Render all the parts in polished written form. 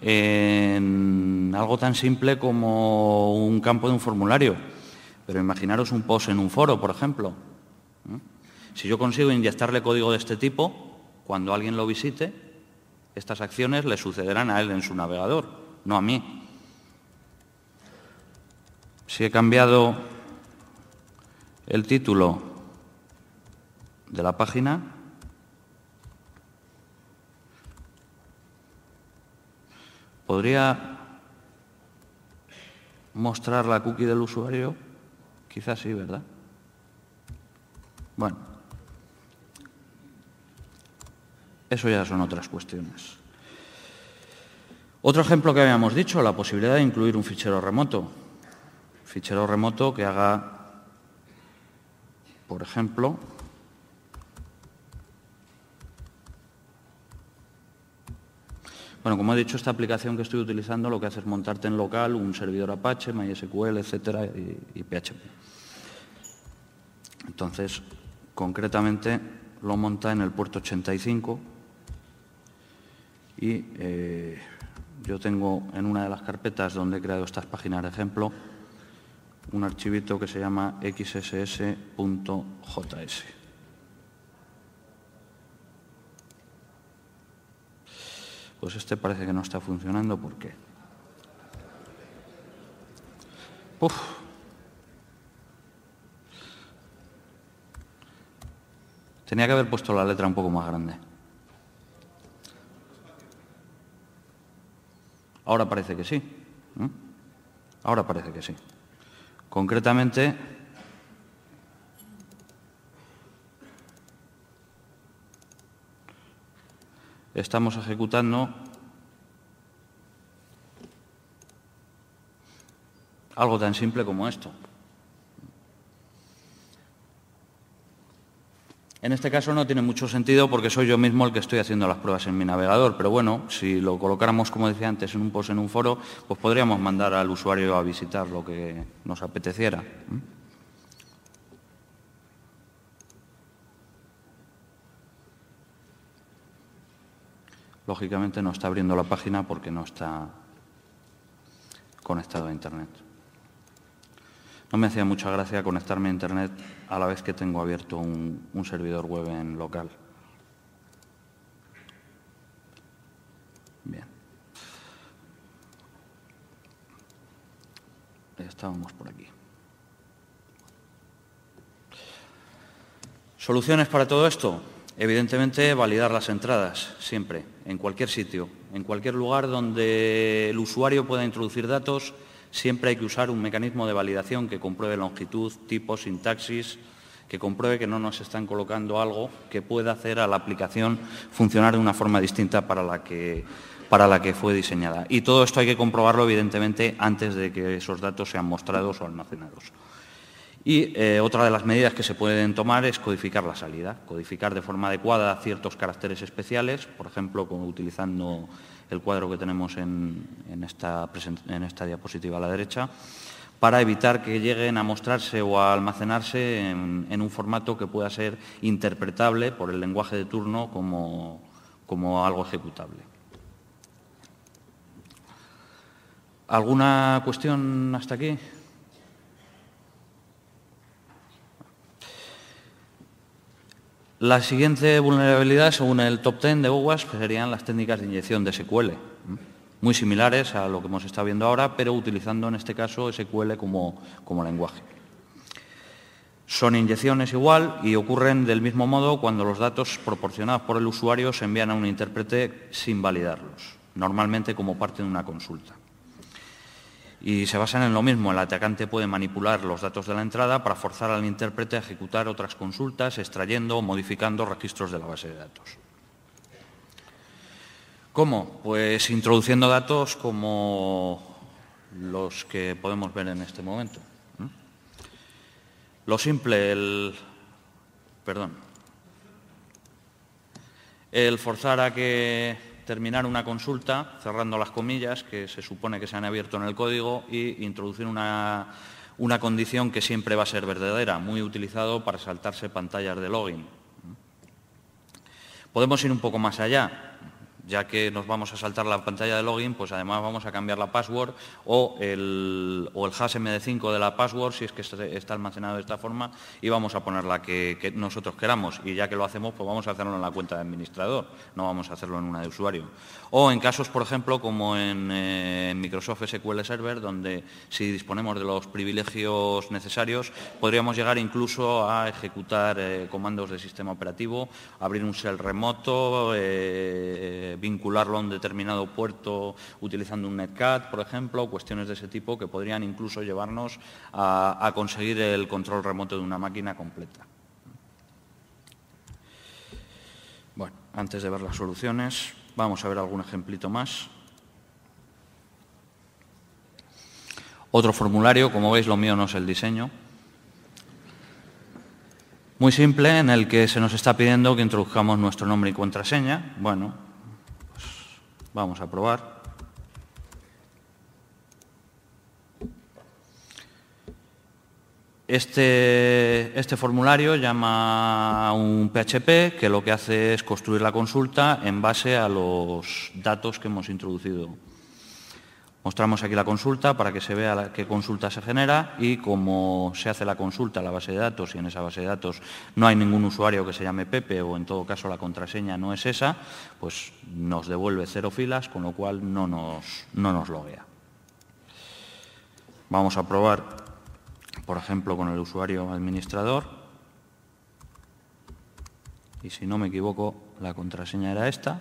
en algo tan simple como un campo de un formulario. Pero imaginaros un post en un foro, por ejemplo. Si yo consigo inyectarle código de este tipo, cuando alguien lo visite, estas acciones le sucederán a él en su navegador, no a mí. Si he cambiado el título de la página, ¿podría mostrar la cookie del usuario? Quizás sí, ¿verdad? Bueno, eso ya son otras cuestiones. Otro ejemplo que habíamos dicho, la posibilidad de incluir un fichero remoto. Fichero remoto que haga, por ejemplo, bueno, como he dicho, esta aplicación que estoy utilizando lo que hace es montarte en local un servidor Apache, MySQL, etcétera, y PHP. Entonces, concretamente, lo monta en el puerto 85 y yo tengo en una de las carpetas donde he creado estas páginas de ejemplo un archivito que se llama xss.js. Pues este parece que no está funcionando. ¿Por qué? Tenía que haber puesto la letra un poco más grande. Ahora parece que sí. Ahora parece que sí. Concretamente, estamos ejecutando algo tan simple como esto. En este caso no tiene mucho sentido porque soy yo mismo el que estoy haciendo las pruebas en mi navegador, pero bueno, si lo colocáramos, como decía antes, en un post en un foro, pues podríamos mandar al usuario a visitar lo que nos apeteciera. Lógicamente no está abriendo la página porque no está conectado a Internet. No me hacía mucha gracia conectarme a Internet a la vez que tengo abierto un servidor web en local. Bien. Estábamos por aquí. ¿Soluciones para todo esto? Evidentemente, validar las entradas, siempre, en cualquier sitio, en cualquier lugar donde el usuario pueda introducir datos. Siempre hay que usar un mecanismo de validación que compruebe longitud, tipo, sintaxis, que compruebe que no nos están colocando algo que pueda hacer a la aplicación funcionar de una forma distinta para la que fue diseñada. Y todo esto hay que comprobarlo, evidentemente, antes de que esos datos sean mostrados o almacenados. Y otra de las medidas que se pueden tomar es codificar la salida, codificar de forma adecuada ciertos caracteres especiales, por ejemplo, como utilizando el cuadro que tenemos en esta diapositiva a la derecha, para evitar que lleguen a mostrarse o a almacenarse en un formato que pueda ser interpretable por el lenguaje de turno como algo ejecutable. ¿Alguna cuestión hasta aquí? La siguiente vulnerabilidad, según el top 10 de OWASP, serían las técnicas de inyección de SQL, muy similares a lo que hemos estado viendo ahora, pero utilizando en este caso SQL como lenguaje. Son inyecciones igual y ocurren del mismo modo cuando los datos proporcionados por el usuario se envían a un intérprete sin validarlos, normalmente como parte de una consulta. Y se basan en lo mismo. El atacante puede manipular los datos de la entrada para forzar al intérprete a ejecutar otras consultas, extrayendo o modificando registros de la base de datos. ¿Cómo? Pues introduciendo datos como los que podemos ver en este momento. Lo simple, el forzar a que terminar una consulta, cerrando las comillas que se supone que se han abierto en el código, y introducir una condición que siempre va a ser verdadera, muy utilizado para saltarse pantallas de login. Podemos ir un poco más allá. ya que nos vamos a saltar la pantalla de login, pues además vamos a cambiar la password o el hash MD5 de la password, si es que está almacenado de esta forma, y vamos a poner la que nosotros queramos. Y ya que lo hacemos, pues vamos a hacerlo en la cuenta de administrador, no vamos a hacerlo en una de usuario. O en casos, por ejemplo, como en Microsoft SQL Server, donde si disponemos de los privilegios necesarios, podríamos llegar incluso a ejecutar comandos de sistema operativo, abrir un shell remoto, vincularlo a un determinado puerto utilizando un netcat, por ejemplo, cuestiones de ese tipo que podrían incluso llevarnos a conseguir el control remoto de una máquina completa. Bueno, antes de ver las soluciones, vamos a ver algún ejemplito más. Otro formulario, como veis, lo mío no es el diseño. Muy simple, en el que se nos está pidiendo que introduzcamos nuestro nombre y contraseña. Bueno, pues vamos a probar. Este formulario llama a un PHP que lo que hace es construir la consulta en base a los datos que hemos introducido. Mostramos aquí la consulta para que se vea qué consulta se genera y cómo se hace la consulta a la base de datos y en esa base de datos no hay ningún usuario que se llame Pepe o en todo caso la contraseña no es esa, pues nos devuelve 0 filas, con lo cual no nos loguea. Vamos a probar, por ejemplo, con el usuario administrador y si no me equivoco la contraseña era esta,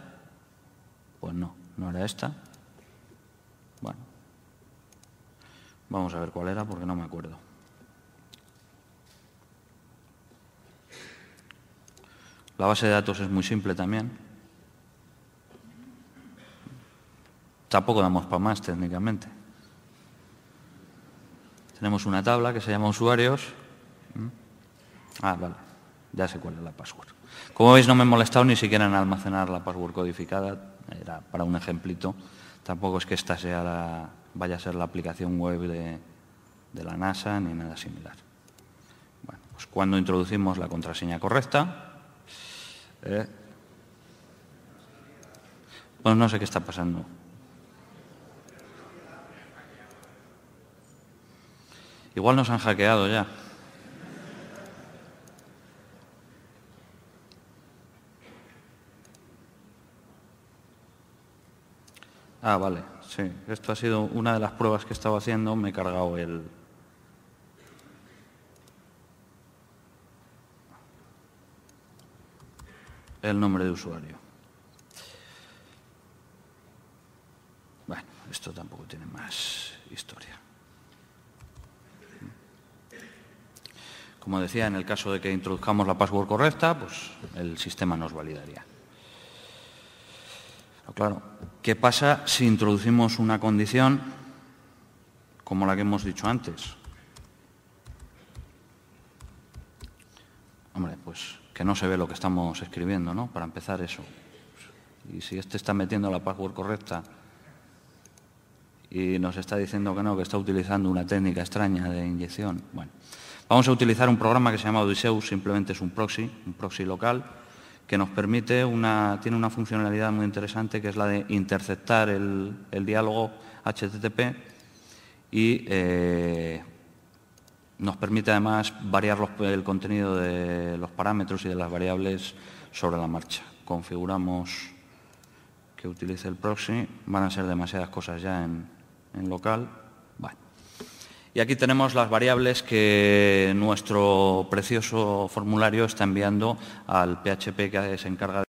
pues no era esta. Bueno, vamos a ver cuál era porque no me acuerdo. La base de datos es muy simple también. Tampoco damos para más técnicamente. Tenemos una tabla que se llama usuarios. Vale, ya sé cuál es la password. Como veis no me he molestado ni siquiera en almacenar la password codificada, era para un ejemplito. Tampoco es que esta vaya a ser la aplicación web de la NASA ni nada similar. Bueno, pues cuando introducimos la contraseña correcta, pues no sé qué está pasando. Igual nos han hackeado ya. Vale, sí. Esto ha sido una de las pruebas que estaba haciendo. Me he cargado el nombre de usuario. Bueno, esto tampoco tiene más historia. Como decía, en el caso de que introduzcamos la password correcta, pues el sistema nos validaría. Claro, ¿qué pasa si introducimos una condición como la que hemos dicho antes? Hombre, pues que no se ve lo que estamos escribiendo, ¿no? Para empezar eso. Y si este está metiendo la password correcta y nos está diciendo que no, que está utilizando una técnica extraña de inyección, bueno. Vamos a utilizar un programa que se llama Odysseus, simplemente es un proxy local, que nos permite tiene una funcionalidad muy interesante que es la de interceptar el diálogo HTTP y nos permite además variar el contenido de los parámetros y de las variables sobre la marcha. Configuramos que utilice el proxy, van a ser demasiadas cosas ya en local. Bueno. Y aquí tenemos las variables que nuestro precioso formulario está enviando al PHP que se encarga de